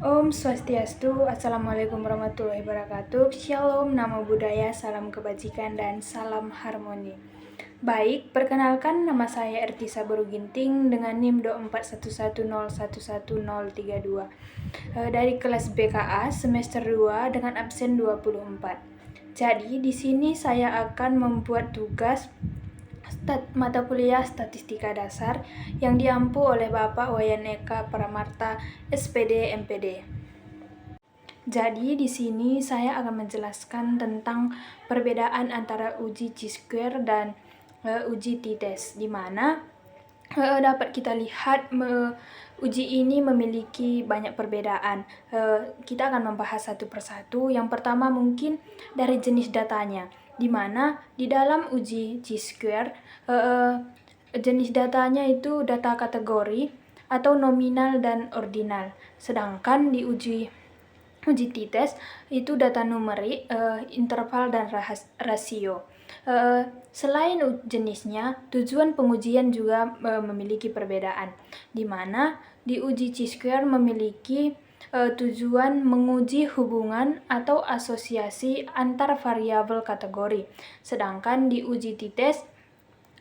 Om Swastiastu, Assalamualaikum warahmatullahi wabarakatuh. Shalom, namo buddhaya, salam kebajikan, dan salam harmoni. Baik, perkenalkan nama saya Ertisa Ginting dengan NIM 24110111032 dari kelas BKA semester 2 dengan absen 24. Jadi, di sini saya akan membuat tugas mata kuliah Statistika Dasar yang diampu oleh Bapak Wayan Eka Pramarta, SPD MPD. Jadi di sini saya akan menjelaskan tentang perbedaan antara uji Chi-square dan uji t-test, di mana dapat kita lihat uji ini memiliki banyak perbedaan. Kita akan membahas satu persatu. Yang pertama mungkin dari jenis datanya, di mana di dalam uji Chi-square jenis datanya itu data kategori atau nominal dan ordinal. Sedangkan di uji t-test itu data numerik, interval dan rasio. Selain jenisnya, tujuan pengujian juga memiliki perbedaan, di mana di uji Chi-square memiliki tujuan menguji hubungan atau asosiasi antar variabel kategori, sedangkan di uji t-test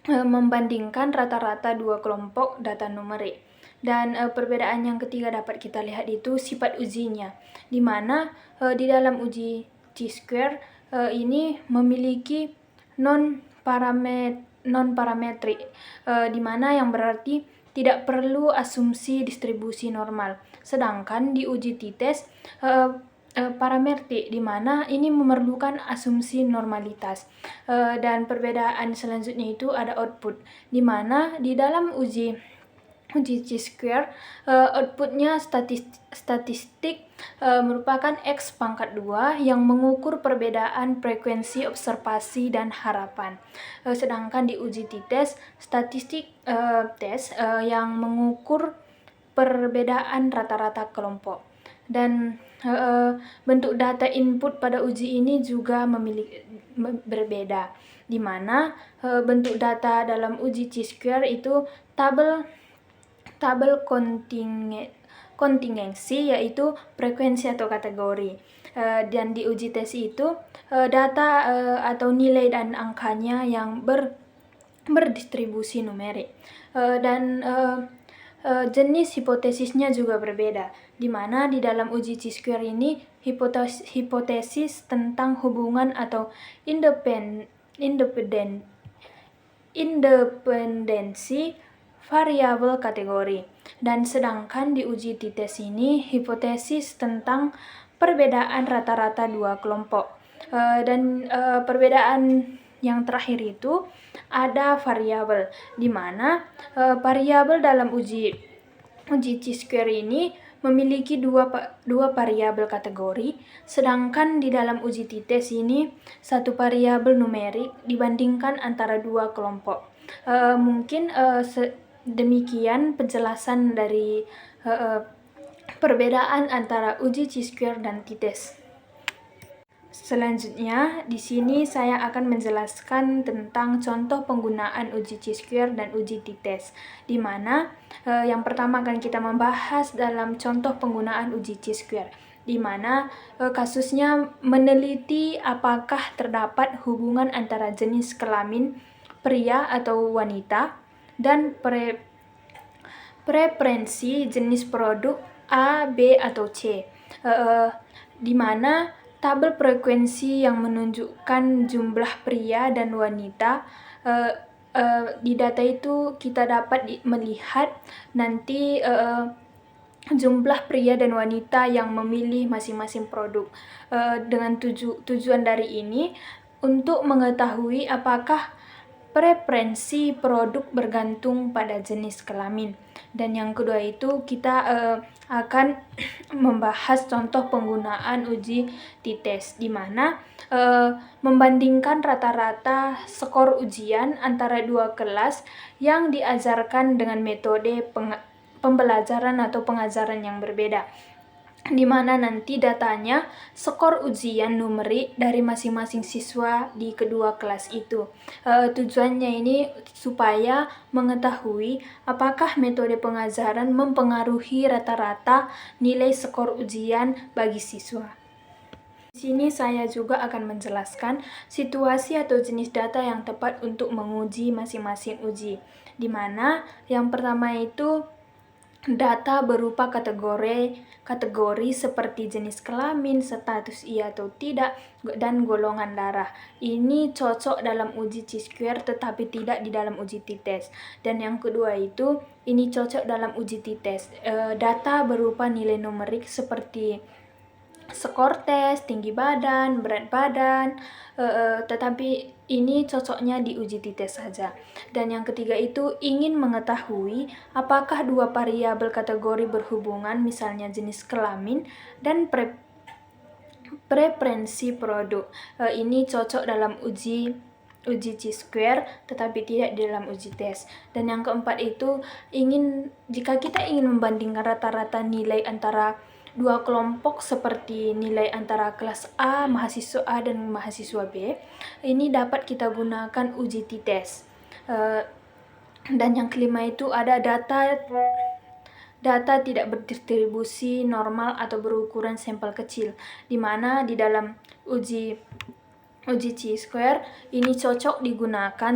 membandingkan rata-rata dua kelompok data numerik. Dan perbedaan yang ketiga dapat kita lihat itu sifat ujinya, di mana di dalam uji Chi-square ini memiliki non-parametrik, di mana yang berarti tidak perlu asumsi distribusi normal. Sedangkan di uji t-test parametrik, di mana ini memerlukan asumsi normalitas. Dan perbedaan selanjutnya itu ada output, di mana di dalam uji Chi-square outputnya statistik merupakan X pangkat 2 yang mengukur perbedaan frekuensi observasi dan harapan. Sedangkan di uji t-test statistik tes yang mengukur perbedaan rata-rata kelompok. Dan bentuk data input pada uji ini juga berbeda, di mana bentuk data dalam uji Chi-square itu tabel kontingensi, yaitu frekuensi atau kategori. Dan di uji tes itu data atau nilai dan angkanya yang berdistribusi numerik. Dan jenis hipotesisnya juga berbeda, di mana di dalam uji Chi-square ini hipotesis tentang hubungan atau independensi variabel kategori. Dan sedangkan di uji t-test ini hipotesis tentang perbedaan rata-rata dua kelompok. Dan perbedaan yang terakhir itu ada variabel, di mana variabel dalam uji Chi-square ini memiliki dua variabel kategori, sedangkan di dalam uji t-test ini satu variabel numerik dibandingkan antara dua kelompok. Mungkin demikian penjelasan dari perbedaan antara uji Chi-square dan t-test. Selanjutnya, di sini saya akan menjelaskan tentang contoh penggunaan uji Chi-square dan uji t-test, di mana yang pertama akan kita membahas dalam contoh penggunaan uji Chi-square, di mana kasusnya meneliti apakah terdapat hubungan antara jenis kelamin pria atau wanita dan preferensi jenis produk A, B, atau C, di mana tabel frekuensi yang menunjukkan jumlah pria dan wanita di data itu kita dapat melihat nanti jumlah pria dan wanita yang memilih masing-masing produk. Dengan tujuan dari ini untuk mengetahui apakah preferensi produk bergantung pada jenis kelamin. Dan yang kedua itu kita akan membahas contoh penggunaan uji t-test, di mana membandingkan rata-rata skor ujian antara dua kelas yang diajarkan dengan metode pembelajaran atau pengajaran yang berbeda. di mana nanti datanya skor ujian numerik dari masing-masing siswa di kedua kelas itu. Tujuannya ini supaya mengetahui apakah metode pengajaran mempengaruhi rata-rata nilai skor ujian bagi siswa. Di sini saya juga akan menjelaskan situasi atau jenis data yang tepat untuk menguji masing-masing uji. Di mana yang pertama itu data berupa kategori seperti jenis kelamin, status iya atau tidak, dan golongan darah. Ini cocok dalam uji Chi-square tetapi tidak di dalam uji T-test. Dan yang kedua itu, ini cocok dalam uji T-test. Data berupa nilai numerik seperti skor tes, tinggi badan, berat badan, tetapi ini cocoknya di uji T-test saja. Dan yang ketiga itu ingin mengetahui apakah dua variabel kategori berhubungan, misalnya jenis kelamin dan preferensi produk. Ini cocok dalam uji Chi-square tetapi tidak di dalam uji tes. Dan yang keempat itu jika kita ingin membandingkan rata-rata nilai antara dua kelompok seperti nilai antara kelas A, mahasiswa A dan mahasiswa B, ini dapat kita gunakan uji T-test. Dan yang kelima itu ada data tidak berdistribusi normal atau berukuran sampel kecil, di mana di dalam uji Chi-square ini cocok digunakan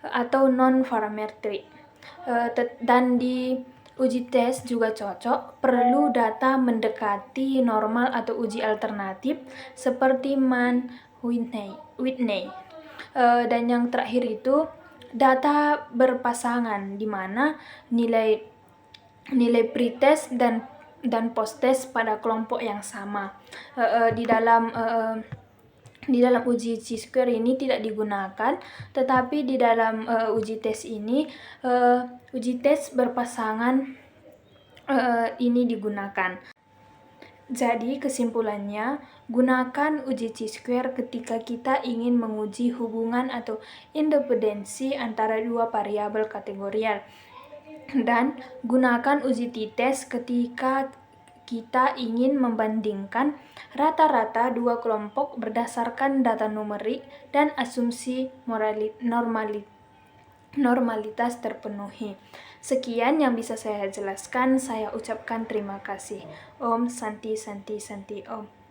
atau non-parametrik. Dan di uji tes juga cocok, perlu data mendekati normal atau uji alternatif seperti Mann-Whitney. Dan yang terakhir itu data berpasangan, di mana nilai pretest dan post-test pada kelompok yang sama. Di dalam uji Chi-square ini tidak digunakan, tetapi di dalam uji tes ini uji tes berpasangan ini digunakan. Jadi kesimpulannya, gunakan uji Chi-square ketika kita ingin menguji hubungan atau independensi antara dua variabel kategorial. Dan gunakan uji T-test ketika kita ingin membandingkan rata-rata dua kelompok berdasarkan data numerik dan asumsi normalitas terpenuhi. Sekian yang bisa saya jelaskan. Saya ucapkan terima kasih. Om Santi Santi Santi Om.